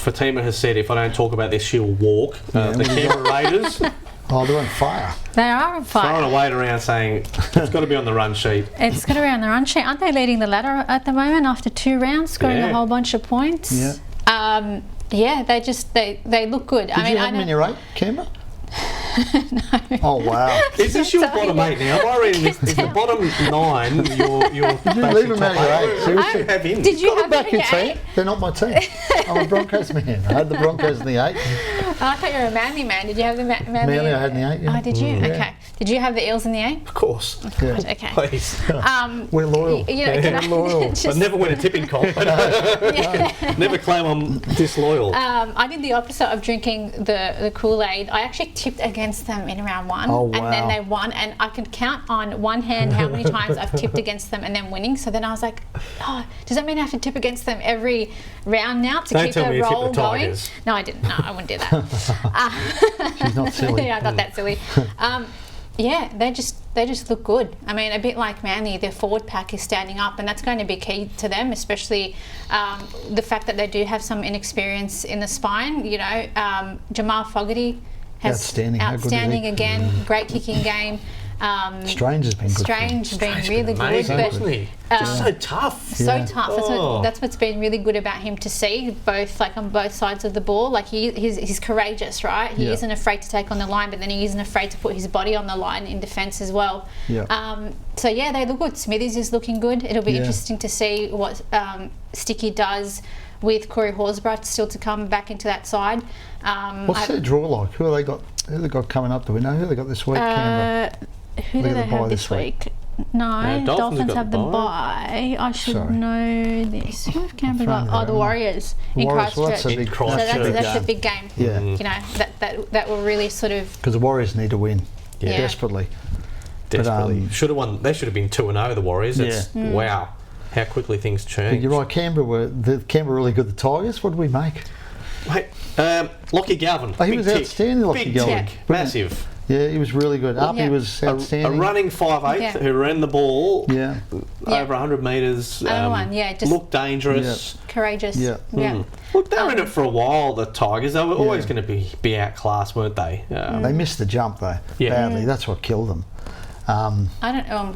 Fatima has said if I don't talk about this, she'll walk. The Canberra Raiders. Oh, they're on fire. They are on fire. Throwing a weight around saying it's got to be on the run sheet. It's got to be on the run sheet. Aren't they leading the ladder at the moment after 2 rounds, scoring a whole bunch of points? Yeah. They look good. Did you have them in your 8, Canberra? No. Oh, wow. Is this your bottom 8 now? Am I reading this? Is the bottom 9 your Did you leave them out of your 8? Seriously? Have him. Did you Got them have back them in in your team. 8? They're not my team. I'm a Broncos man. I had the Broncos in the 8. Oh, I thought you were a Manly man. Did you have the Manly? Manly I had in the 8, yeah. Oh, did you? Okay. Did you have the Eels in the 8? Of course. Yeah. Okay. Please. We're loyal. Can I loyal. just- I never win a tipping comp. Never claim I'm disloyal. I did the opposite of drinking the Kool-Aid. I actually tipped against them in round 1, Oh, and then wow. they won. And I could count on one hand how many times I've tipped against them and then winning. So then I was like, oh, does that mean I have to tip against them every round now to Don't keep tell me the you tipped roll the going? Tigers. No, I didn't. No, I wouldn't do that. She's not silly. Yeah, I'm not that silly. Yeah, they just look good. I mean, a bit like Manly, their forward pack is standing up, and that's going to be key to them, especially the fact that they do have some inexperience in the spine. You know, Jamal Fogarty has Outstanding. How good is he? outstanding again, great kicking game. Strange has been good. Strange has been really Amazing, good, wasn't he? Just so tough. so tough. Oh. That's what's been really good about him to see, both like on both sides of the ball. Like he's courageous, right? He Yeah. isn't afraid to take on the line, but then he isn't afraid to put his body on the line in defence as well. Yeah. So yeah, they look good. Smithies is looking good. It'll be Yeah. interesting to see what Sticky does with Corey Horsburgh still to come back into that side. What's their draw like? Who they got coming up? Do we know who they got this week? Canberra. Who do Look at they the bye have this this week. week? No, Dolphins Dolphins got have the the bye. bye. I should Sorry. know this. Who have Canberra I'm got? trying Oh, to the Warriors in Warriors, well, Christchurch. that's a big, So So Christchurch. that's a big game. Yeah. You know, that will really sort of. Because the Warriors need to win Yeah. desperately. Desperately. Should have won. They should have been 2-0, the Warriors. It's, Wow. How quickly things change. But you're right, Canberra were really good. The Tigers, what did we make? Mate, Lockie Galvin. Oh, he big was tick. outstanding, Lockie Big Galvin. tick. Massive. Yeah, he was really good. Uppy Yeah. was A outstanding. running 5'8" Yeah. who ran the ball Yeah. over 100 metres. Another one, yeah, just- looked dangerous. Courageous. Yeah. Look, they were in it for a while, the Tigers. They were always going to be outclassed, weren't they? They missed the jump though, Yeah. badly. That's what killed them. I don't know.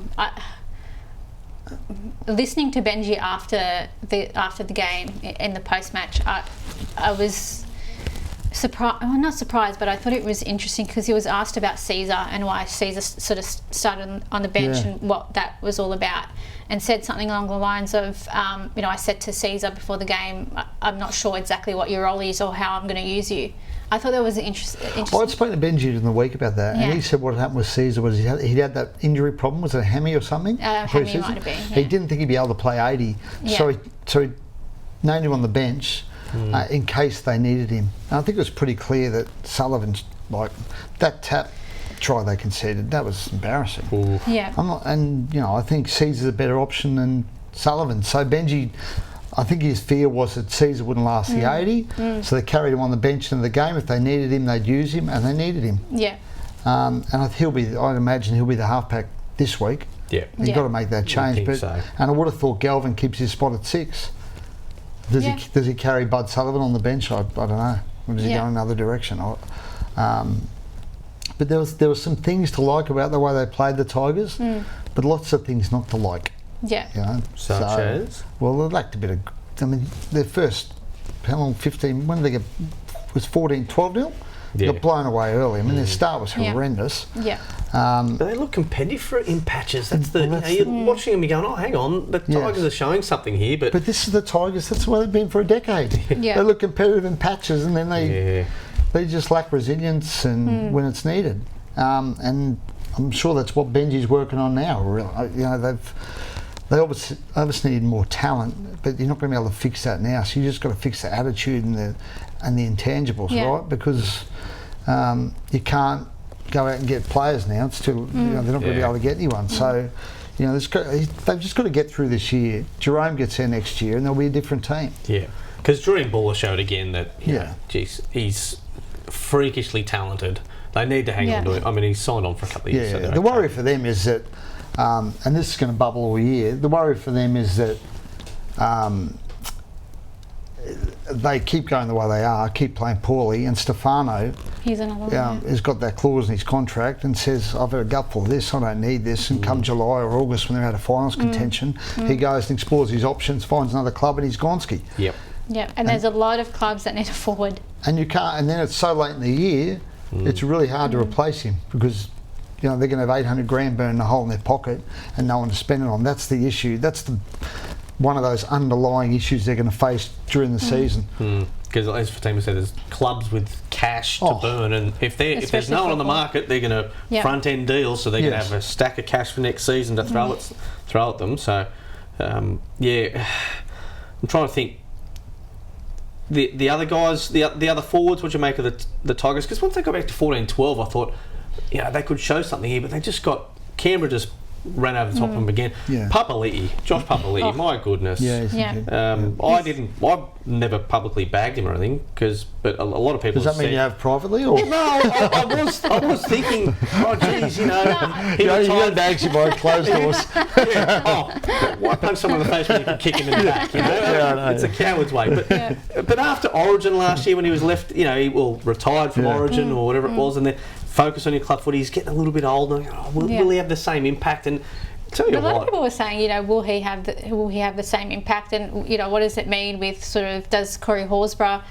Listening to Benji after the game in the post match, I was surprised. Well, not surprised, but I thought it was interesting because he was asked about Caesar and why Caesar sort of started on the bench Yeah. and what that was all about, and said something along the lines of, I said to Caesar before the game, I'm not sure exactly what your role is or how I'm going to use you. I thought that was interesting. I'd spoken to Benji in the week about that, Yeah. and he said what happened with Caesar was he had that injury problem. Was it a hammy or something? Hammy Pre-season? might have been, He yeah. didn't think he'd be able to play 80, so he named him on the bench in case they needed him. And I think it was pretty clear that Sullivan's like that tap try they conceded. That was embarrassing. Ooh. Yeah. I think Caesar's a better option than Sullivan. So Benji, I think his fear was that Caesar wouldn't last the 80, so they carried him on the bench in the game. If they needed him, they'd use him, and they needed him. Yeah. And I'd imagine he'll be the halfback this week. Yeah. You've got to make that change. think But so. and I would have thought Galvin keeps his spot at 6. Does he carry Bud Sullivan on the bench? I don't know. Or does he go in another direction? But there was some things to like about the way they played the Tigers, but lots of things not to like. Yeah. You know? Such as? Well, they lacked a bit of. I mean, their first, how long? 15. When did they get? Was 14, 12-0? They Yeah. got blown away early. I mean, their start was horrendous. Yeah. But they look competitive in patches. That's the. Well, that's you're watching them, you're going, oh, hang on, the Tigers are showing something here, but But this is the Tigers. That's the way they've been for a decade. Yeah. They look competitive in patches, and then yeah. they just lack resilience and when it's needed. And I'm sure that's what Benji's working on now. Really, they obviously need more talent, but you're not going to be able to fix that now. So you just got to fix the attitude and the intangibles, right? Because you can't go out and get players now. It's too, they're not going to be able to get anyone. So, they've just got to get through this year. Jerome gets there next year, and there'll be a different team. Yeah. Because Jordan Buller showed again that, Yeah. he's freakishly talented. They need to hang on to him. I mean, he's signed on for a couple of years. Yeah, So the worry for them is that, and this is going to bubble all year, the worry for them is that they keep going the way they are, keep playing poorly, and Stefano He's another one. has got that clause in his contract and says, I've got a gut for this, I don't need this, and come July or August when they're out of finals contention, he goes and explores his options, finds another club, and he's Gonski. Yep. Yeah, and there's a lot of clubs that need a forward. And you can't, and then it's so late in the year, it's really hard to replace him because they're going to have 800 grand burning a hole in their pocket and no one to spend it on. That's the issue. That's one of those underlying issues they're going to face during the season. Because as Fatima said, there's clubs with cash to burn, and if there's no one on the market, they're going to front end deals, so they're going to have a stack of cash for next season to throw at them. So I'm trying to think. The other guys, the other forwards, what do you make of the Tigers? Because once they got back to 14-12, I thought, they could show something here, but they just got Canberra just ran over the top of them again. Yeah. Josh Papali'i, my goodness. I've never publicly bagged him or anything, but a lot of people. Does that mean you have privately? Or? No, I was thinking, oh geez, you got bags you behind closed doors. Why punch someone in the face when you can kick him in the back? It's a coward's way. But after Origin last year, when he was left, he retired from Origin or whatever it was, and then focus on your club footy. He's getting a little bit older. Will he have the same impact? And tell you a lot of people were saying, will he have the same impact? And what does it mean with does Corey Horsburgh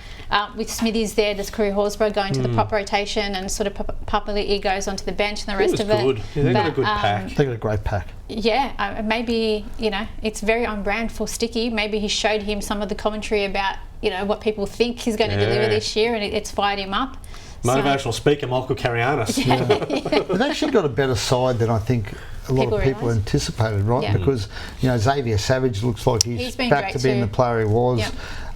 with Smithies there? Does Corey Horsburgh go into the prop rotation and Papali'i goes onto the bench and the rest of it? Good. Yeah, they've got a good pack. They've got a great pack. Yeah, maybe it's very on brand for Sticky. Maybe he showed him some of the commentary about what people think he's going to deliver this year, and it's fired him up. Motivational speaker Michael Carianis. They've actually got a better side than I think a lot of people anticipated, right? Yeah. Because Xavier Savage looks like he's back to being the player he was.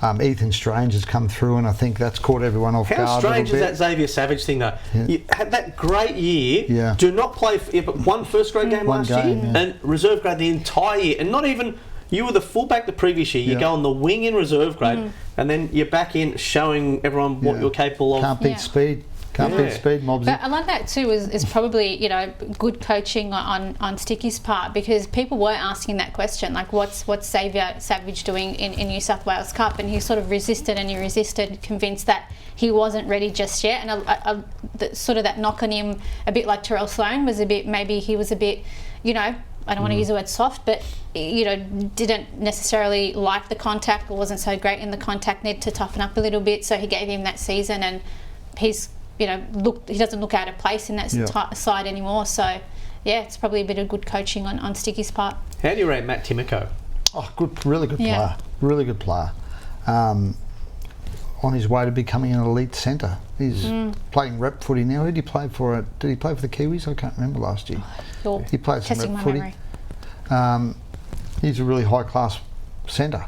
Yep. Ethan Strange has come through, and I think that's caught everyone off guard. How strange is that Xavier Savage thing, though? Yeah. You had that great year. Yeah. Do not play one first grade game last year and reserve grade the entire year, and not even. You were the fullback the previous year. You go on the wing in reserve grade, and then you're back in showing everyone what you're capable of. Can't beat speed. Can't beat speed, Mobsy. But I like that too. Is probably good coaching on Sticky's part, because people were asking that question, like what's Xavier Savage doing in New South Wales Cup, and he sort of resisted, convinced that he wasn't ready just yet, and that knock on him, a bit like Terrell Sloan was maybe he was a bit, I don't want to use the word soft, but didn't necessarily like the contact or wasn't so great in the contact, needed to toughen up a little bit. So he gave him that season, and he's he doesn't look out of place in that side anymore. So it's probably a bit of good coaching on Sticky's part. How do you rate Matt Timoko? Oh, really good player. Really good player. On his way to becoming an elite centre. He's playing rep footy now. Who did he play for? Did he play for the Kiwis? I can't remember last year. He played some rep footy. He's a really high class centre.